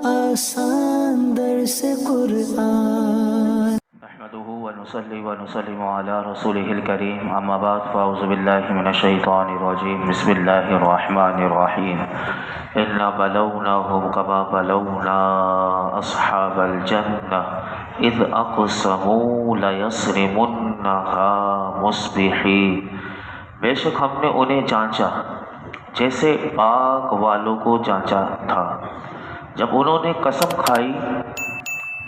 آسان درس قرآن نحمده ونصلي ونسلم على رسوله الكريم اما بعد فاعوذ بالله من الشيطان الرجيم بسم الله الرحمن الرحيم إنا بلوناهم كما بلونا أصحاب الجنة إذ أقسموا ليصرمنها مصبحين۔ بے شک ہم نے انہیں جانچا جیسے باغ والوں کو جانچا تھا جب انہوں نے قسم کھائی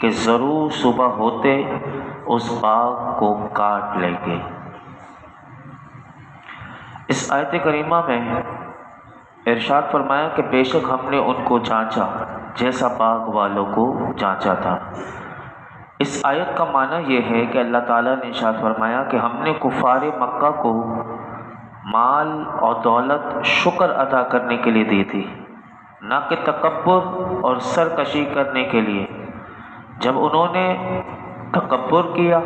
کہ ضرور صبح ہوتے اس باغ کو کاٹ لیں گے۔ اس آیت کریمہ میں ارشاد فرمایا کہ بے شک ہم نے ان کو جانچا جیسا باغ والوں کو جانچا تھا۔ اس آیت کا معنی یہ ہے کہ اللہ تعالیٰ نے ارشاد فرمایا کہ ہم نے کفار مکہ کو مال اور دولت شکر ادا کرنے کے لیے دی تھی، نہ کہ تکبر اور سرکشی کرنے کے لیے۔ جب انہوں نے تکبر کیا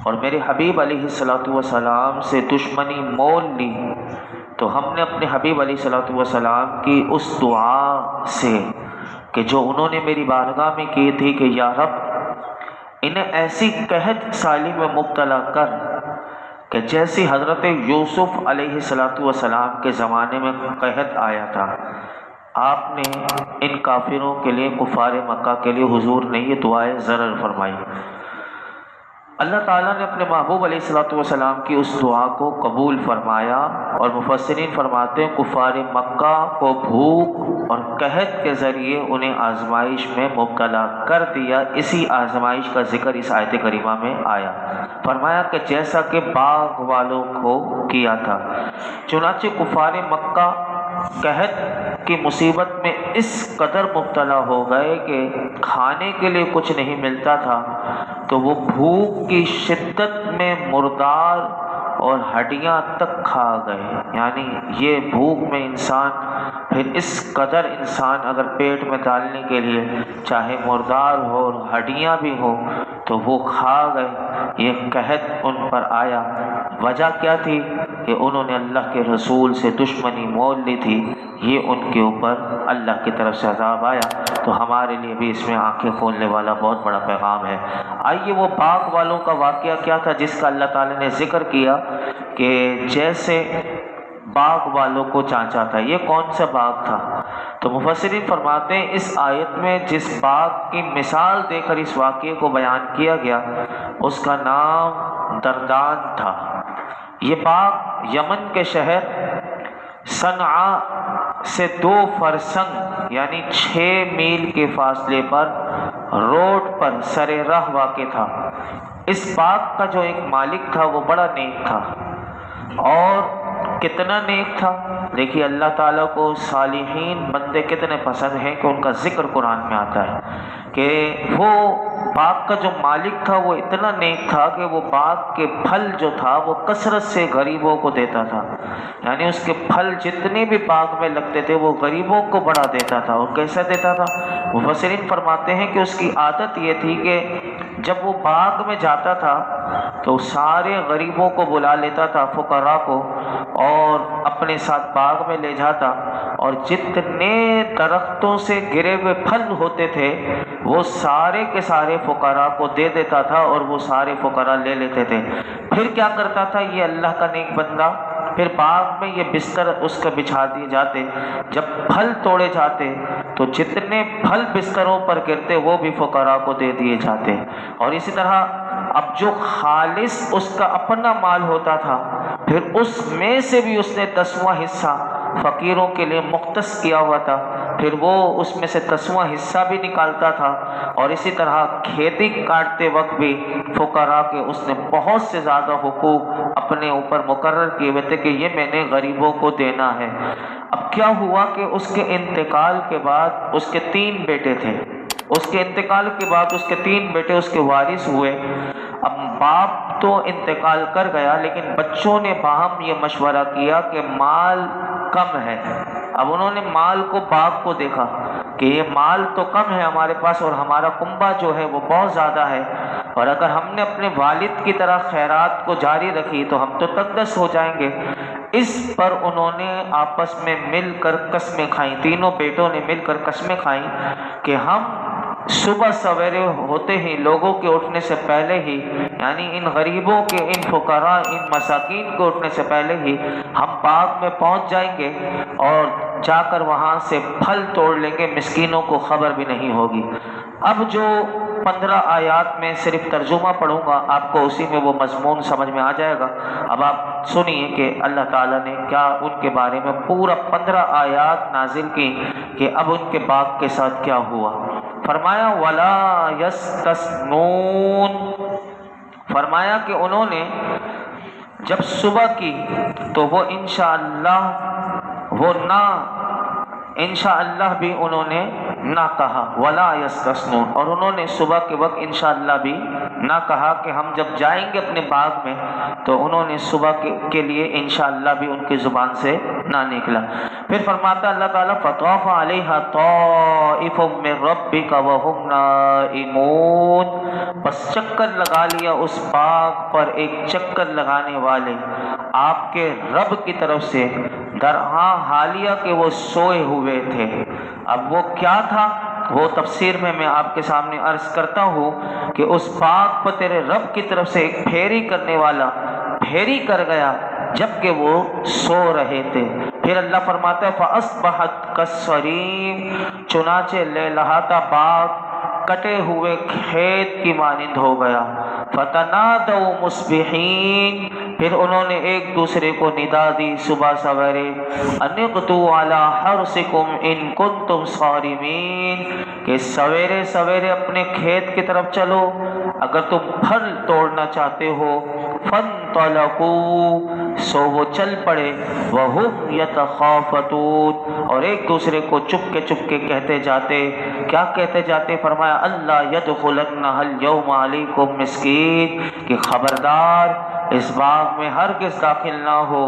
اور میرے حبیب علیہ الصلوۃ والسلام سے دشمنی مول لی تو ہم نے اپنے حبیب علیہ الصلوۃ والسلام کی اس دعا سے کہ جو انہوں نے میری بارگاہ میں کی تھی کہ یا رب انہیں ایسی قحط سالی میں مبتلا کر کہ جیسی حضرت یوسف علیہ الصلوۃ والسلام کے زمانے میں قحط آیا تھا، آپ نے ان کافروں کے لیے، کفار مکہ کے لیے حضور نے یہ دعائیں ضرر فرمائی۔ اللہ تعالیٰ نے اپنے محبوب علیہ الصلوۃ والسلام کی اس دعا کو قبول فرمایا، اور مفسرین فرماتے ہیں کفار مکہ کو بھوک اور قحط کے ذریعے انہیں آزمائش میں مبتلا کر دیا۔ اسی آزمائش کا ذکر اس آیت کریمہ میں آیا، فرمایا کہ جیسا کہ باغ والوں کو کیا تھا۔ چنانچہ کفار مکہ قحط کی مصیبت میں اس قدر مبتلا ہو گئے کہ کھانے کے لیے کچھ نہیں ملتا تھا، تو وہ بھوک کی شدت میں مردار اور ہڈیاں تک کھا گئے۔ یعنی یہ بھوک میں انسان پھر اس قدر انسان اگر پیٹ میں ڈالنے کے لیے چاہے مردار ہو اور ہڈیاں بھی ہو تو وہ کھا گئے۔ یہ قحط ان پر آیا، وجہ کیا تھی کہ انہوں نے اللہ کے رسول سے دشمنی مول لی تھی، یہ ان کے اوپر اللہ کی طرف سے عذاب آیا۔ تو ہمارے لیے بھی اس میں آنکھیں کھولنے والا بہت بڑا پیغام ہے۔ آئیے وہ باغ والوں کا واقعہ کیا تھا جس کا اللہ تعالیٰ نے ذکر کیا کہ جیسے باغ والوں کو جانچا تھا۔ یہ کون سا باغ تھا؟ تو مفسرین فرماتے ہیں اس آیت میں جس باغ کی مثال دے کر اس واقعے کو بیان کیا گیا اس کا نام دردان تھا۔ یہ باغ یمن کے شہر صنعاء سے 2 فرسنگ یعنی 6 میل کے فاصلے پر روڈ پر سر راہ واقع تھا۔ اس باغ کا جو ایک مالک تھا وہ بڑا نیک تھا، اور کتنا نیک تھا دیکھیے، اللہ تعالیٰ کو صالحین بندے کتنے پسند ہیں کہ ان کا ذکر قرآن میں آتا ہے کہ وہ باغ کا جو مالک تھا وہ اتنا نیک تھا کہ وہ باغ کے پھل جو تھا وہ کثرت سے غریبوں کو دیتا تھا۔ یعنی اس کے پھل جتنے بھی باغ میں لگتے تھے وہ غریبوں کو بڑا دیتا تھا۔ اور کیسا دیتا تھا؟ مفسرین فرماتے ہیں کہ اس کی عادت یہ تھی کہ جب وہ باغ میں جاتا تھا تو سارے غریبوں کو بلا لیتا تھا، فقراء کو، اور اپنے ساتھ باغ میں لے جاتا، اور جتنے درختوں سے گرے ہوئے پھل ہوتے تھے وہ سارے کے سارے فقراء کو دے دیتا تھا، اور وہ سارے فقراء لے لیتے تھے۔ پھر کیا کرتا تھا یہ اللہ کا نیک بندہ؟ پھر باغ میں یہ بستر اس کا بچھا دیے جاتے، جب پھل توڑے جاتے تو جتنے پھل بستروں پر گرتے وہ بھی فقراء کو دے دیے جاتے۔ اور اسی طرح اب جو خالص اس کا اپنا مال ہوتا تھا پھر اس میں سے بھی اس نے 10واں حصہ فقیروں کے لیے مختص کیا ہوا تھا، پھر وہ اس میں سے 10واں حصہ بھی نکالتا تھا۔ اور اسی طرح کھیتی کاٹتے وقت بھی فقراء کے اس نے بہت سے زیادہ حقوق اپنے اوپر مقرر کیے ہوئے تھے کہ یہ میں نے غریبوں کو دینا ہے۔ اب کیا ہوا کہ اس کے انتقال کے بعد اس کے 3 بیٹے تھے، اس کے انتقال کے بعد اس کے 3 بیٹے اس کے وارث ہوئے۔ اب باپ تو انتقال کر گیا لیکن بچوں نے باہم یہ مشورہ کیا کہ مال کم ہے۔ اب انہوں نے مال کو، باغ کو دیکھا کہ یہ مال تو کم ہے ہمارے پاس اور ہمارا کنبہ جو ہے وہ بہت زیادہ ہے، اور اگر ہم نے اپنے والد کی طرح خیرات کو جاری رکھی تو ہم تو تقدس ہو جائیں گے۔ اس پر انہوں نے آپس میں مل کر قسمیں کھائیں، تینوں بیٹوں نے مل کر قسمیں کھائیں کہ ہم صبح سویرے ہوتے ہی، لوگوں کے اٹھنے سے پہلے ہی، یعنی ان غریبوں کے، ان فقراء، ان مساکین کے اٹھنے سے پہلے ہی ہم باغ میں پہنچ جائیں گے اور جا کر وہاں سے پھل توڑ لیں گے، مسکینوں کو خبر بھی نہیں ہوگی۔ اب جو 15 آیات میں صرف ترجمہ پڑھوں گا، آپ کو اسی میں وہ مضمون سمجھ میں آ جائے گا۔ اب آپ سنیے کہ اللہ تعالیٰ نے کیا ان کے بارے میں پورا 15 آیات نازل کی کہ اب ان کے باغ کے ساتھ کیا ہوا۔ فرمایا وَلَا يَسْتَثْنُونَ، فرمایا کہ انہوں نے جب صبح کی تو وہ انشاءاللہ وہ نہ، انشاءاللہ بھی انہوں نے نہ کہا، وَلَا يَسْتَثْنُونَ، اور انہوں نے صبح کے وقت انشاءاللہ بھی نہ کہا کہ ہم جب جائیں گے اپنے باغ میں، تو انہوں نے صبح کے لیے انشاءاللہ بھی ان کی زبان سے نہ نکلا۔ پھر فرماتا اللہ تعالیٰ فَطَافَ عَلَيْهَا طَائِفٌ مِّن رَّبِّكَ وَهُمْ نَائِمُونَ، بس چکر لگا لیا اس باغ پر ایک چکر لگانے والے آپ کے رب کی طرف سے، درہاں حالیہ کہ وہ سوئے ہوئے تھے۔ اب وہ کیا تھا، وہ تفسیر میں آپ کے سامنے عرض کرتا ہوں کہ اس باغ پر تیرے رب کی طرف سے ایک پھیری کرنے والا پھیری کر گیا جبکہ وہ سو رہے تھے۔ پھر اللہ فرماتا ہے فَأَصْبَحَتْ كَالصَّرِيمِ، چنانچہ لہلہاتا باغ کٹے ہوئے کھیت کی مانند ہو گیا۔ فَتَنَادَوْا مُصْبِحِينَ، پھر انہوں نے ایک دوسرے کو ندا دی صبح سویرے، أَنِ اغْدُوا عَلَىٰ حَرْثِكُمْ إِن كُنتُمْ صَارِمِينَ، کہ سویرے سویرے اپنے کھیت کی طرف چلو اگر تم پھل توڑنا چاہتے ہو۔ فَانْطَلَقُوا، سو وہ چل پڑے، وَهُمْ يَتَخَافَتُونَ، اور ایک دوسرے کو چپکے چپکے کہتے جاتے، کیا کہتے جاتے؟ فرمایا اللہ يَدْخُلَنَّهَا الْيَوْمَ عَلَيْكُمْ مِسْكِينٌ، کہ خبردار اس باغ میں ہرگز داخل نہ ہو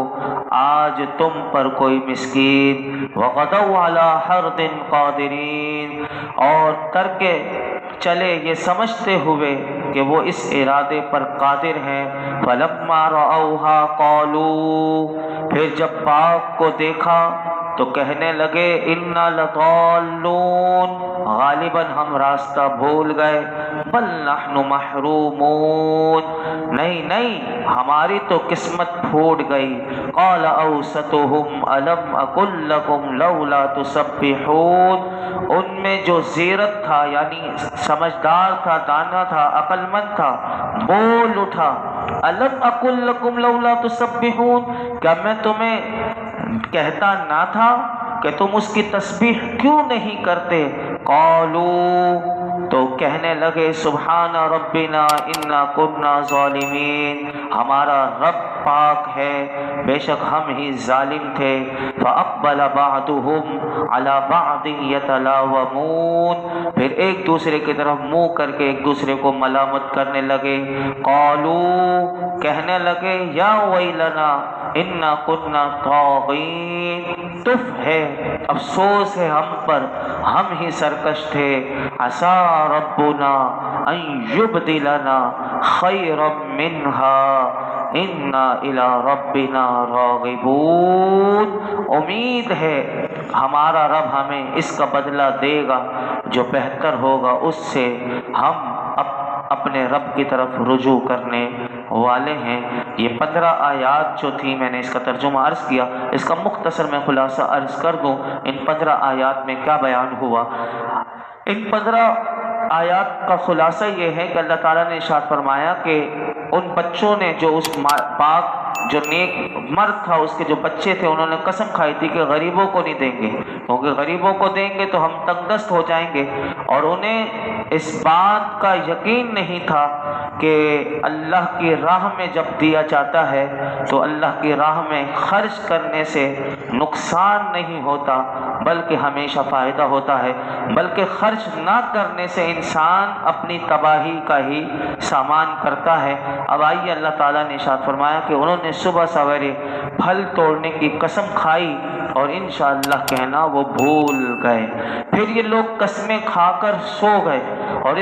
آج تم پر کوئی مسکین۔ وَغَدَوْا عَلَىٰ حَرْدٍ قَادِرِينَ، اور ترکے چلے یہ سمجھتے ہوئے کہ وہ اس ارادے پر قادر ہیں۔ فَلَمَّا رَأَوْهَا قَالُوا، پھر جب باغ کو دیکھا تو کہنے لگے اِنَّا لَضَالُّونَ، غالباً ہم راستہ بھول گئے۔ بَلْ نَحْنُ مَحْرُومُونَ، نہیں نہیں ہماری تو قسمت پھوٹ گئی۔ قَالَ أَوْسَطُهُمْ أَلَمْ أَقُل لَّكُمْ لَوْلَا تُسَبِّحُونَ، ان میں جو زیرت تھا یعنی سمجھدار تھا، دانا تھا، عقل مند تھا، بول اٹھا أَلَمْ أَقُل لَّكُمْ لَوْلَا تُسَبِّحُونَ، کیا میں تمہیں کہتا نہ تھا کہ تم اس کی تسبیح کیوں نہیں کرتے؟ قالوا، تو کہنے لگے سبحان ربنا انا كنا ظالمین، ہمارا رب پاک ہے بے شک ہم ہی ظالم تھے۔ فاقبل بعضهم على بعض يتلاومون، پھر ایک دوسرے کی طرف منہ کر کے ایک دوسرے کو ملامت کرنے لگے۔ قالوا، کہنے لگے یا ویلنا انا كنا طاغین، تف ہے، افسوس ہے ہم پر، ہم ہی سرکش تھے۔ عسى ربنا ان يبدلنا خيرا منها انا الى ربنا راغبون، امید ہے ہمارا رب ہمیں اس کا بدلہ دے گا جو بہتر ہوگا، اس سے ہم اپنے رب کی طرف رجوع کرنے والے ہیں۔ یہ 15 آیات جو تھی میں نے اس کا ترجمہ عرض کیا، اس کا مختصر میں خلاصہ عرض کر دوں ان 15 آیات میں کیا بیان ہوا۔ ان 15 آیات کا خلاصہ یہ ہے کہ اللہ تعالیٰ نے ارشاد فرمایا کہ ان بچوں نے جو اس باغ، جو نیک مرد تھا اس کے جو بچے تھے، انہوں نے قسم کھائی تھی کہ غریبوں کو نہیں دیں گے، کیونکہ غریبوں کو دیں گے تو ہم تنگ دست ہو جائیں گے، اور انہیں اس بات کا یقین نہیں تھا کہ اللہ کی راہ میں جب دیا جاتا ہے تو اللہ کی راہ میں خرچ کرنے سے نقصان نہیں ہوتا بلکہ ہمیشہ فائدہ ہوتا ہے، بلکہ خرچ نہ کرنے سے انسان اپنی تباہی کا ہی سامان کرتا ہے۔ اب آئیے اللہ تعالیٰ نے ارشاد فرمایا کہ انہوں نے صبح سویرے پھل توڑنے کی قسم کھائی اور انشاءاللہ کہنا وہ بھول گئے۔ پھر یہ لوگ قسمیں کھا کر سو گئے اور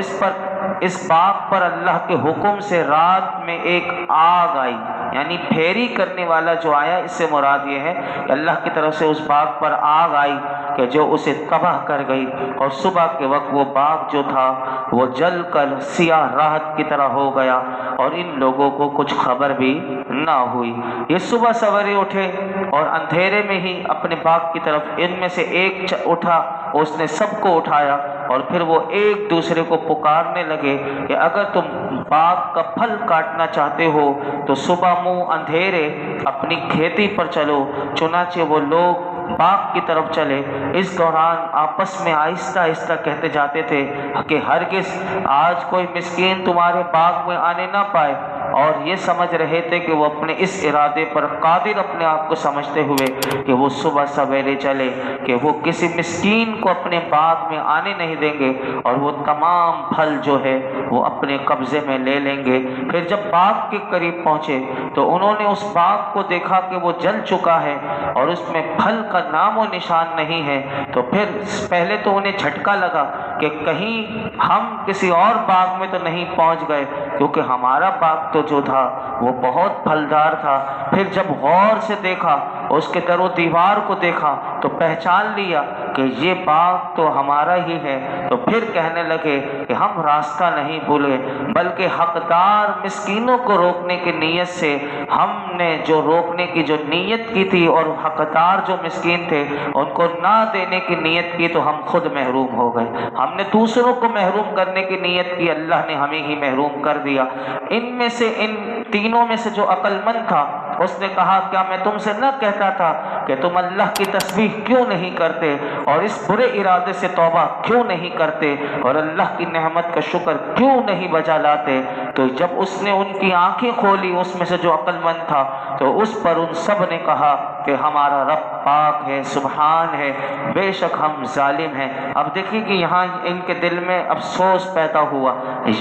اس باغ پر اللہ کے حکم سے رات میں ایک آگ آئی۔ یعنی پھیری کرنے والا جو آیا، اس سے مراد یہ ہے کہ اللہ کی طرف سے اس باغ پر آگ آئی کہ جو اسے تباہ کر گئی، اور صبح کے وقت وہ باغ جو تھا وہ جل کر سیاہ راحت کی طرح ہو گیا، اور ان لوگوں کو کچھ خبر بھی نہ ہوئی۔ یہ صبح سویرے اٹھے اور اندھیرے میں ہی اپنے باغ کی طرف، ان میں سے ایک اٹھا، اس نے سب کو اٹھایا، اور پھر وہ ایک دوسرے کو پکارنے لگے کہ اگر تم باغ کا پھل کاٹنا چاہتے ہو تو صبح منہ اندھیرے اپنی کھیتی پر چلو۔ چنانچہ وہ لوگ باغ کی طرف چلے۔ اس دوران آپس میں آہستہ آہستہ کہتے جاتے تھے کہ ہرگز آج کوئی مسکین تمہارے باغ میں آنے نہ پائے، اور یہ سمجھ رہے تھے کہ وہ اپنے اس ارادے پر قادر اپنے آپ کو سمجھتے ہوئے کہ وہ صبح سویرے چلے کہ وہ کسی مسکین کو اپنے باغ میں آنے نہیں دیں گے، اور وہ تمام پھل جو ہے وہ اپنے قبضے میں لے لیں گے۔ پھر جب باغ کے قریب پہنچے تو انہوں نے اس باغ کو دیکھا کہ وہ جل چکا ہے اور اس میں پھل کا نام و نشان نہیں ہے، تو پھر پہلے تو انہیں جھٹکا لگا کہ کہیں ہم کسی اور باغ میں تو نہیں پہنچ گئے، کیونکہ ہمارا باغ تو جو تھا وہ بہت پھلدار تھا۔ پھر جب غور سے دیکھا، اس کے در و دیوار کو دیکھا تو پہچان لیا کہ یہ باغ تو ہمارا ہی ہے۔ تو پھر کہنے لگے کہ ہم راستہ نہیں بھولے، بلکہ حقدار مسکینوں کو روکنے کی نیت سے ہم نے جو روکنے کی جو نیت کی تھی، اور حقدار جو مسکین تھے ان کو نہ دینے کی نیت کی، تو ہم خود محروم ہو گئے۔ ہم نے دوسروں کو محروم کرنے کی نیت کی، اللہ نے ہمیں ہی محروم کر دیا۔ ان میں سے ان تینوں میں سے جو عقل مند تھا اس نے کہا کیا میں تم سے نہ کہتا تھا کہ تم اللہ کی تسبیح کیوں نہیں کرتے اور اس برے ارادے سے توبہ کیوں نہیں کرتے اور اللہ کی نعمت کا شکر کیوں نہیں بجا لاتے؟ تو جب اس نے ان کی آنکھیں کھولی، اس میں سے جو عقل مند تھا، تو اس پر ان سب نے کہا کہ ہمارا رب پاک ہے، سبحان ہے، بے شک ہم ظالم ہیں۔ اب دیکھیں کہ یہاں ان کے دل میں افسوس پیدا ہوا۔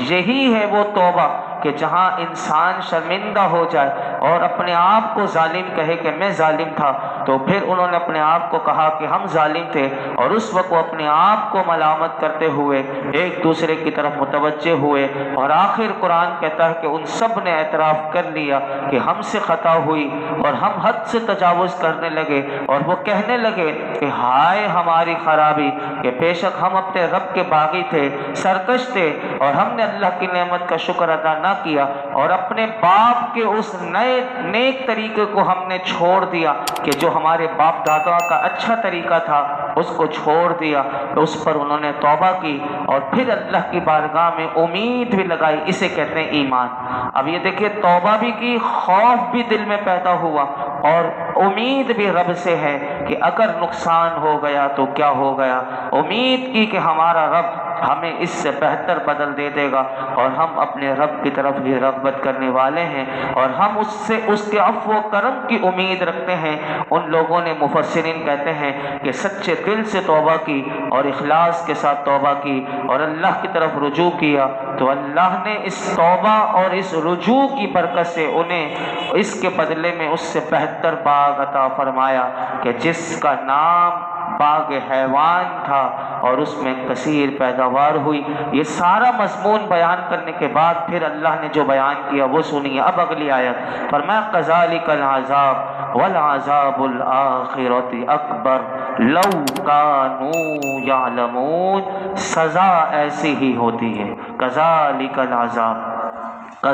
یہی ہے وہ توبہ کہ جہاں انسان شرمندہ ہو جائے اور اپنے آپ کو ظالم کہے کہ میں ظالم تھا، تو پھر انہوں نے اپنے آپ کو کہا کہ ہم ظالم تھے، اور اس وقت وہ اپنے آپ کو ملامت کرتے ہوئے ایک دوسرے کی طرف متوجہ ہوئے، اور آخر قرآن کہتا ہے کہ ان سب نے اعتراف کر لیا کہ ہم سے خطا ہوئی اور ہم حد سے تجاوز کرنے لگے، اور وہ کہنے لگے کہ ہائے ہماری خرابی کہ بے شک ہم اپنے رب کے باغی تھے، سرکش تھے، اور ہم نے اللہ کی نعمت کا شکر ادا نہ کیا، اور اپنے باپ کے اس نئے نیک طریقے کو ہم نے چھوڑ دیا کہ جو ہمارے باپ دادا کا اچھا طریقہ تھا اس کو چھوڑ دیا۔ اس پر انہوں نے توبہ کی اور پھر اللہ کی بارگاہ میں امید بھی لگائی، اسے کہتے ہیں ایمان۔ اب یہ دیکھیے، توبہ بھی کی، خوف بھی دل میں پیدا ہوا، اور امید بھی رب سے ہے کہ اگر نقصان ہو گیا تو کیا ہو گیا، امید کی کہ ہمارا رب ہمیں اس سے بہتر بدل دے دے گا، اور ہم اپنے رب کی طرف ہی رغبت کرنے والے ہیں، اور ہم اس کے عفو و کرم کی امید رکھتے ہیں۔ ان لوگوں نے، مفسرین کہتے ہیں کہ سچے دل سے توبہ کی اور اخلاص کے ساتھ توبہ کی اور اللہ کی طرف رجوع کیا، تو اللہ نے اس توبہ اور اس رجوع کی برکت سے انہیں اس کے بدلے میں اس سے بہتر باغ عطا فرمایا کہ جس کا نام باغ حیوان تھا، اور اس میں کثیر پیداوار ہوئی۔ یہ سارا مضمون بیان کرنے کے بعد پھر اللہ نے جو بیان کیا وہ سنیے۔ اب اگلی آیت فرمایا کذالک العذاب والعذاب الآخرۃ اکبر لو کانوا یعلمون، سزا ایسی ہی ہوتی ہے، کذالک العذاب،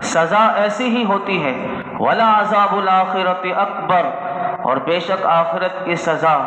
سزا ایسی ہی ہوتی ہے، والعذاب الآخرۃ اکبر، اور بے شک آخرت کی سزا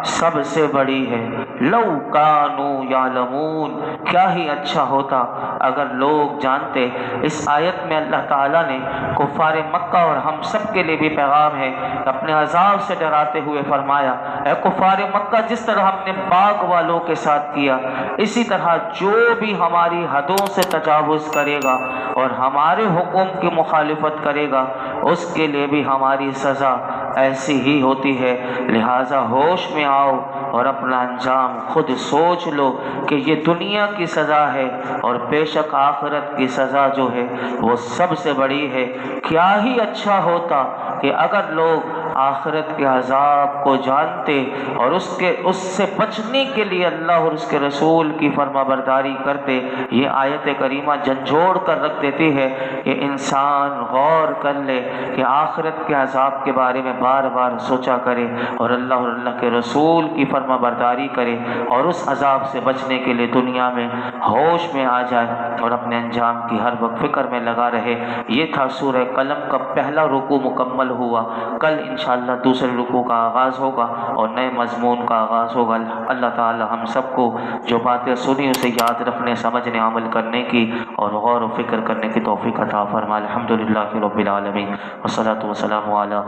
سب سے بڑی ہے۔ لو کانوا یعلمون، کیا ہی اچھا ہوتا اگر لوگ جانتے۔ اس آیت میں اللہ تعالیٰ نے کفار مکہ اور ہم سب کے لیے بھی پیغام ہے، اپنے عذاب سے ڈراتے ہوئے فرمایا اے کفار مکہ، جس طرح ہم نے باغ والوں کے ساتھ کیا، اسی طرح جو بھی ہماری حدوں سے تجاوز کرے گا اور ہمارے حکم کی مخالفت کرے گا، اس کے لیے بھی ہماری سزا ایسی ہی ہوتی ہے۔ لہٰذا ہوش میں آؤ اور اپنا انجام خود سوچ لو کہ یہ دنیا کی سزا ہے، اور بے شک آخرت کی سزا جو ہے وہ سب سے بڑی ہے۔ کیا ہی اچھا ہوتا کہ اگر لوگ آخرت کے عذاب کو جانتے اور اس سے بچنے کے لیے اللہ اور اس کے رسول کی فرما برداری کرتے، یہ آیت کریمہ جھنجھوڑ کر رکھ دیتی ہے کہ انسان غور کر لے کہ آخرت کے عذاب کے بارے میں بار بار سوچا کرے اور اللہ کے رسول کی فرما برداری کرے اور اس عذاب سے بچنے کے لیے دنیا میں ہوش میں آ جائے اور اپنے انجام کی ہر وقت فکر میں لگا رہے۔ یہ تھا سورہ قلم کا پہلا رکوع مکمل ہوا۔ کل انشاءاللہ دوسرے رکوع کا آغاز ہوگا اور نئے مضمون کا آغاز ہوگا۔ اللہ تعالی ہم سب کو جو باتیں سنی اسے یاد رکھنے، سمجھنے، عمل کرنے کی اور غور و فکر کرنے کی توفیق عطا فرمائے۔ الحمدللہ رب العالمین والصلاۃ والسلام علی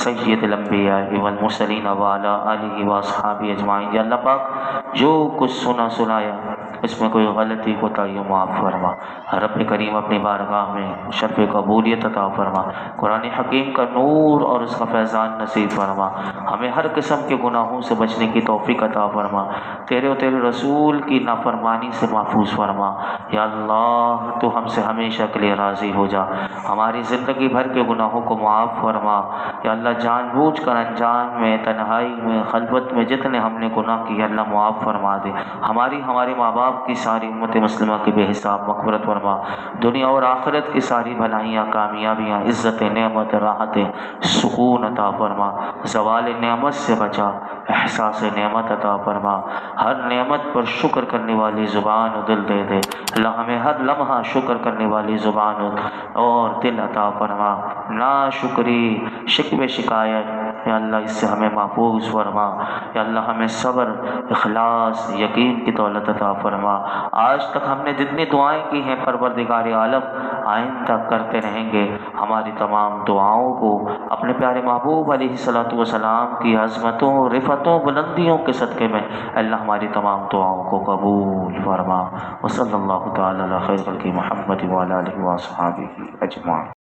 سید الانبیاء والمرسلین وعلی آلہ واصحابہ اجمعین۔ یا اللہ پاک جو کچھ سنایا اس میں کوئی غلطی کوتاہی معاف فرما۔ رب کریم اپنی بارگاہ میں شرف قبولیت عطا فرما، قرآن حکیم کا نور اور اس کا فیضان نصیب فرما، ہمیں ہر قسم کے گناہوں سے بچنے کی توفیق عطا فرما، تیرے و تیرے رسول کی نافرمانی سے محفوظ فرما۔ یا اللہ تو ہم سے ہمیشہ کے لیے راضی ہو جا، ہماری زندگی بھر کے گناہوں کو معاف فرما۔ یا اللہ جان بوجھ کر انجان میں، تنہائی میں، خلوت میں جتنے ہم نے گناہ کیے اللہ معاف فرما دے۔ ہمارے ماں باپ کی ساری امت مسلمہ کی بے حساب مغفرت فرما، دنیا اور آخرت کی ساری بھلائیاں، کامیابیاں، عزت، نعمت، راحت، سکون عطا فرما، زوال نعمت سے بچا، احساس نعمت عطا فرما، ہر نعمت پر شکر کرنے والی زبان و دل دے دے اللہ، ہمیں ہر لمحہ شکر کرنے والی زبان اور دل عطا فرما، ناشکری، شکوے، شکایت یا اللہ اس سے ہمیں محفوظ فرما۔ یا اللہ ہمیں صبر، اخلاص، یقین کی دولت عطا فرما۔ آج تک ہم نے جتنی دعائیں کی ہیں پروردگار عالم آئندہ کرتے رہیں گے، ہماری تمام دعاؤں کو اپنے پیارے محبوب علیہ الصلوۃ والسلام کی عظمتوں، رفتوں، بلندیوں کے صدقے میں اللہ ہماری تمام دعاؤں کو قبول فرما۔ وصلی اللہ تعالی علی خیر خلقہ محمد وعلی آلہ وصحبہ اجمعین۔